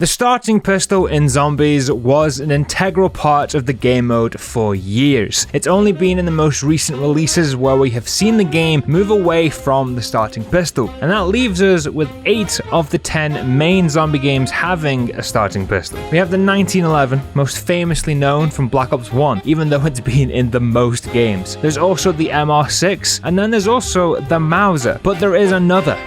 The starting pistol in Zombies was an integral part of the game mode for years. It's only been in the most recent releases where we have seen the game move away from the starting pistol, and that leaves us with 8 of the 10 main zombie games having a starting pistol. We have the 1911, most famously known from Black Ops 1, even though it's been in the most games. There's also the MR6, and then there's also the Mauser, but there is another.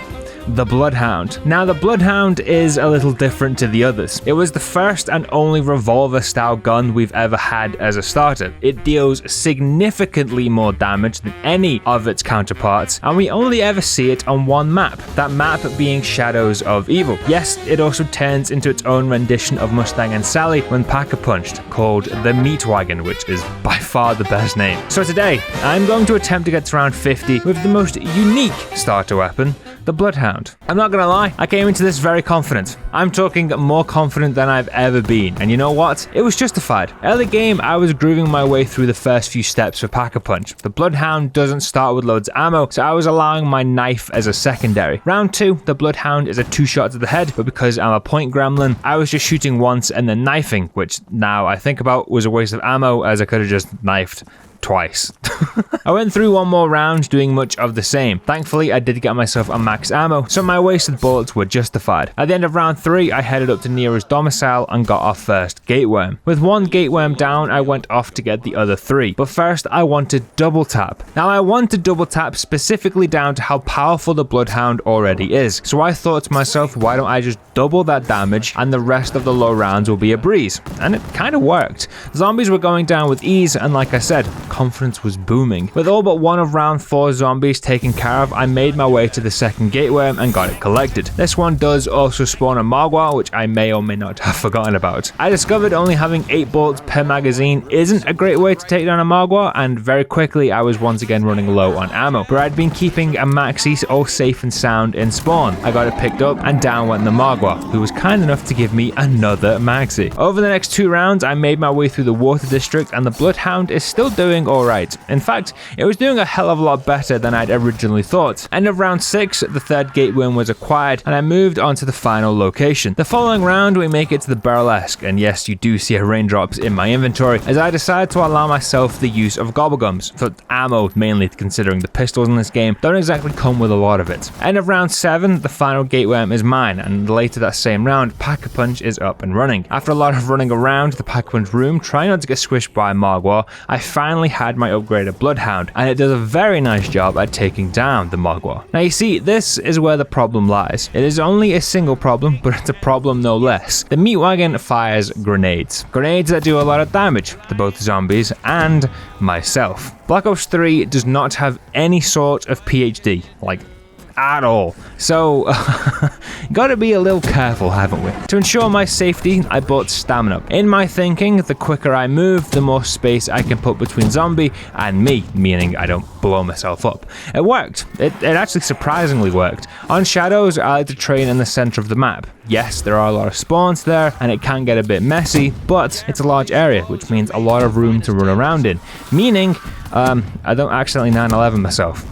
The Bloodhound. Now, the Bloodhound is a little different to the others. It was the first and only revolver-style gun we've ever had as a starter. It deals significantly more damage than any of its counterparts, and we only ever see it on one map, that map being Shadows of Evil. Yes, it also turns into its own rendition of Mustang and Sally when Pack-a-Punched, called the Meat Wagon, which is by far the best name. So today, I'm going to attempt to get to round 50 with the most unique starter weapon, the Bloodhound. I'm not gonna lie, I came into this very confident. I'm talking more confident than I've ever been, and you know what? It was justified. Early game, I was grooving my way through the first few steps for Pack-a-Punch. The Bloodhound doesn't start with loads of ammo, so I was allowing my knife as a secondary. Round 2, the Bloodhound is a 2-shot to the head, but because I'm a point gremlin, I was just shooting once and then knifing, which now I think about was a waste of ammo, as I could have just knifed twice. I went through one more round doing much of the same. Thankfully, I did get myself a max ammo, so my wasted bullets were justified. At the end of round 3, I headed up to Nero's domicile and got our first gateworm. With one gateworm down, I went off to get the other 3. But first, I wanted double tap. Now, I wanted double tap specifically down to how powerful the Bloodhound already is. So I thought to myself, why don't I just double that damage and the rest of the low rounds will be a breeze? And it kind of worked. Zombies were going down with ease, and like I said, confidence was booming. With all but one of round 4 zombies taken care of, I made my way to the second gateworm and got it collected. This one does also spawn a Magua, which I may or may not have forgotten about. I discovered only having 8 bullets per magazine isn't a great way to take down a Magua, and very quickly I was once again running low on ammo. But I'd been keeping a maxi all safe and sound in spawn. I got it picked up and down went the Magua, who was kind enough to give me another maxi. Over the next 2 rounds, I made my way through the water district, and the Bloodhound is still doing alright. In fact, it was doing a hell of a lot better than I'd originally thought. End of round 6, the third gateworm was acquired, and I moved on to the final location. The following round, we make it to the Burlesque, and yes, you do see raindrops in my inventory, as I decide to allow myself the use of gobblegums. For ammo, mainly considering the pistols in this game don't exactly come with a lot of it. End of round 7, the final gateworm is mine, and later that same round, Pack-a-Punch is up and running. After a lot of running around the Pack-a-Punch room, trying not to get squished by a Magua, I finally had my upgraded Bloodhound, and it does a very nice job at taking down the Magua. Now you see, this is where the problem lies. It is only a single problem, but it's a problem no less. The Meat Wagon fires grenades. Grenades that do a lot of damage to both zombies and myself. Black Ops 3 does not have any sort of PhD, like at all. So, gotta be a little careful, haven't we? To ensure my safety, I bought stamina. In my thinking, the quicker I move, the more space I can put between zombie and me, meaning I don't blow myself up. It worked. It actually surprisingly worked. On Shadows, I like to train in the center of the map. Yes, there are a lot of spawns there, and it can get a bit messy, but it's a large area, which means a lot of room to run around in. Meaning, I don't accidentally 9/11 myself.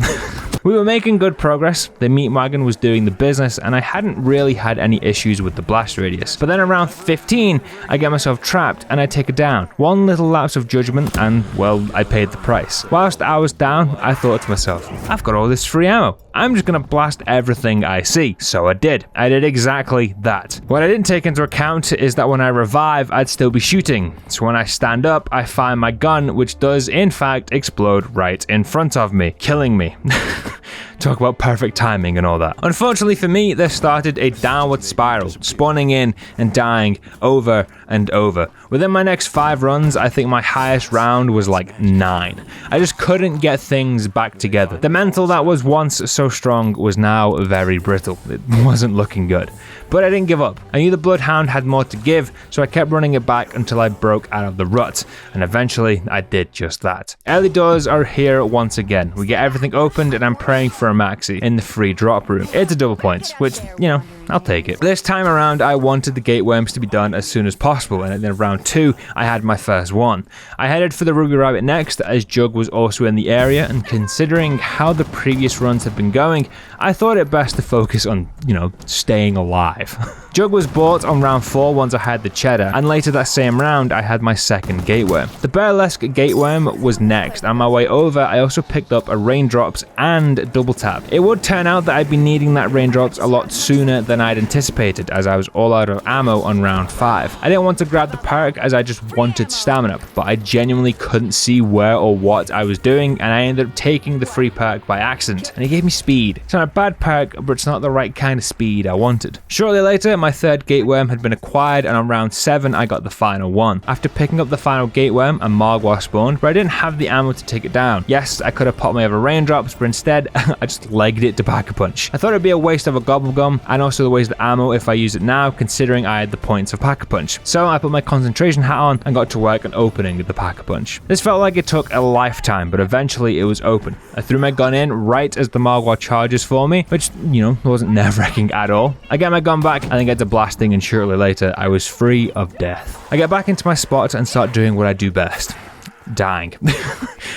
We were making good progress, the Meat Wagon was doing the business, and I hadn't really had any issues with the blast radius. But then around 15, I get myself trapped and I take it down. One little lapse of judgment and, well, I paid the price. Whilst I was down, I thought to myself, I've got all this free ammo. I'm just gonna blast everything I see. So I did. I did exactly that. What I didn't take into account is that when I revive, I'd still be shooting. So when I stand up, I fire my gun, which does in fact explode right in front of me, killing me. Talk about perfect timing and all that. Unfortunately for me, this started a downward spiral, spawning in and dying over and over. Within my next 5 runs, I think my highest round was like 9. I just couldn't get things back together. The mental that was once so strong was now very brittle. It wasn't looking good. But I didn't give up. I knew the Bloodhound had more to give, so I kept running it back until I broke out of the rut, and eventually I did just that. Early doors are here once again. We get everything opened, and I'm praying for a for a maxi in the free drop room. It's a double points, which, you know, I'll take it. This time around, I wanted the gate worms to be done as soon as possible, and in round 2, I had my first one. I headed for the ruby rabbit next, as Jug was also in the area, and considering how the previous runs had been going, I thought it best to focus on, you know, staying alive. Jug was bought on round 4 once I had the cheddar, and later that same round I had my second gateworm. The burlesque gateworm was next. On my way over, I also picked up a raindrops and double tap. It would turn out that I'd be needing that raindrops a lot sooner than I'd anticipated, as I was all out of ammo on round 5. I didn't want to grab the perk as I just wanted stamina, but I genuinely couldn't see where or what I was doing, and I ended up taking the free perk by accident, and it gave me speed. It's not a bad perk, but it's not the right kind of speed I wanted. Shortly later, my third gateworm had been acquired, and on round 7 I got the final one. After picking up the final gateworm, a Margwa spawned, but I didn't have the ammo to take it down. Yes, I could have popped my other raindrops, but instead I just legged it to Pack-a-Punch. I thought it'd be a waste of a gobble gum, and also the waste of ammo if I use it now, considering I had the points of Pack-a-Punch. So I put my concentration hat on and got to work on opening the Pack-a-Punch. This felt like it took a lifetime, but eventually it was open. I threw my gun in right as the Margwa charges for me, which, you know, wasn't nerve-wracking at all. I get my gun back and then get to blasting, and shortly later I was free of death. I get back into my spot and start doing what I do best. Dying.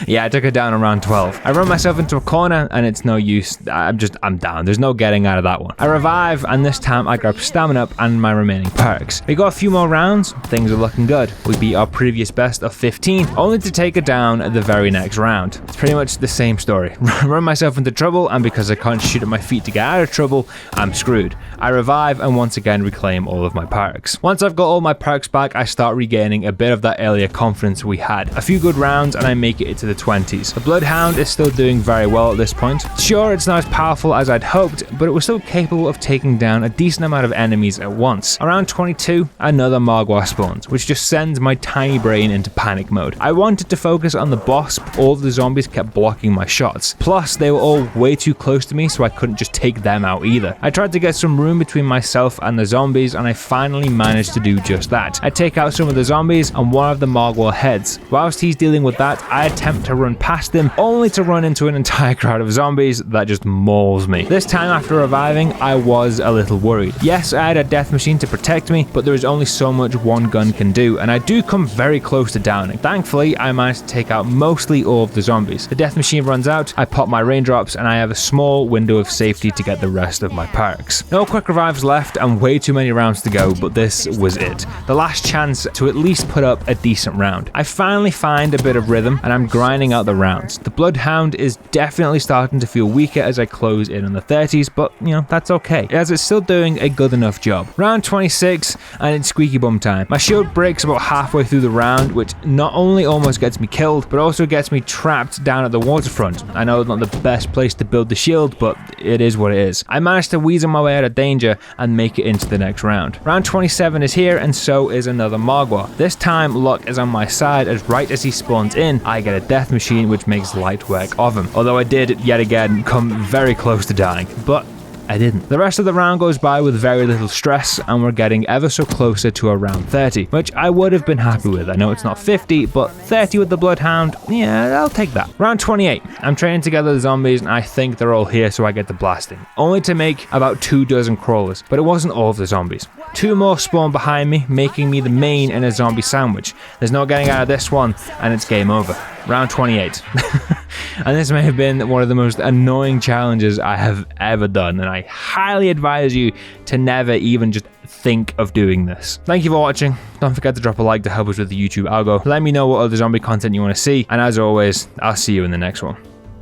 Yeah, I took it down around 12. I run myself into a corner and it's no use. I'm down. There's no getting out of that one. I revive, and this time I grab stamina up and my remaining perks. We got a few more rounds. Things are looking good. We beat our previous best of 15, only to take it down the very next round. It's pretty much the same story. Run myself into trouble, and because I can't shoot at my feet to get out of trouble, I'm screwed. I revive and once again reclaim all of my perks. Once I've got all my perks back, I start regaining a bit of that earlier confidence we had. A few good rounds and I make it into the 20s. The Bloodhound is still doing very well at this point. Sure, it's not as powerful as I'd hoped, but it was still capable of taking down a decent amount of enemies at once. Around 22, another Margwa spawns, which just sends my tiny brain into panic mode. I wanted to focus on the boss, but all of the zombies kept blocking my shots. Plus, they were all way too close to me, so I couldn't just take them out either. I tried to get some room between myself and the zombies, and I finally managed to do just that. I take out some of the zombies and one of the Margwa heads. Whilst he's dealing with that, I attempt to run past them, only to run into an entire crowd of zombies that just mauls me. This time after reviving, I was a little worried. Yes, I had a death machine to protect me, but there is only so much one gun can do, and I do come very close to downing. Thankfully, I managed to take out mostly all of the zombies. The death machine runs out, I pop my raindrops, and I have a small window of safety to get the rest of my perks. No quick revives left and way too many rounds to go, but this was it. The last chance to at least put up a decent round. I finally find a bit of rhythm, and I'm grinding out the rounds. The Bloodhound is definitely starting to feel weaker as I close in on the 30s, but you know, that's okay, as it's still doing a good enough job. Round 26, and it's squeaky bum time. My shield breaks about halfway through the round, which not only almost gets me killed, but also gets me trapped down at the waterfront. I know it's not the best place to build the shield, but it is what it is. I managed to weasel my way out of danger and make it into the next round. Round 27 is here, and so is another Margwa. This time, luck is on my side, as right as he spawns in, I get a death machine which makes light work of him. Although I did, yet again, come very close to dying, but I didn't. The rest of the round goes by with very little stress, and we're getting ever so closer to around 30, which I would have been happy with. I know it's not 50, but 30 with the Bloodhound, yeah, I'll take that. Round 28, I'm training together the zombies, and I think they're all here, so I get the blasting. Only to make about 24 crawlers, but it wasn't all of the zombies. 2 more spawn behind me, making me the main in a zombie sandwich. There's no getting out of this one, and it's game over. Round 28. And this may have been one of the most annoying challenges I have ever done, and I highly advise you to never even just think of doing this. Thank you for watching. Don't forget to drop a like to help us with the YouTube algo. Let me know what other zombie content you want to see, and as always, I'll see you in the next one.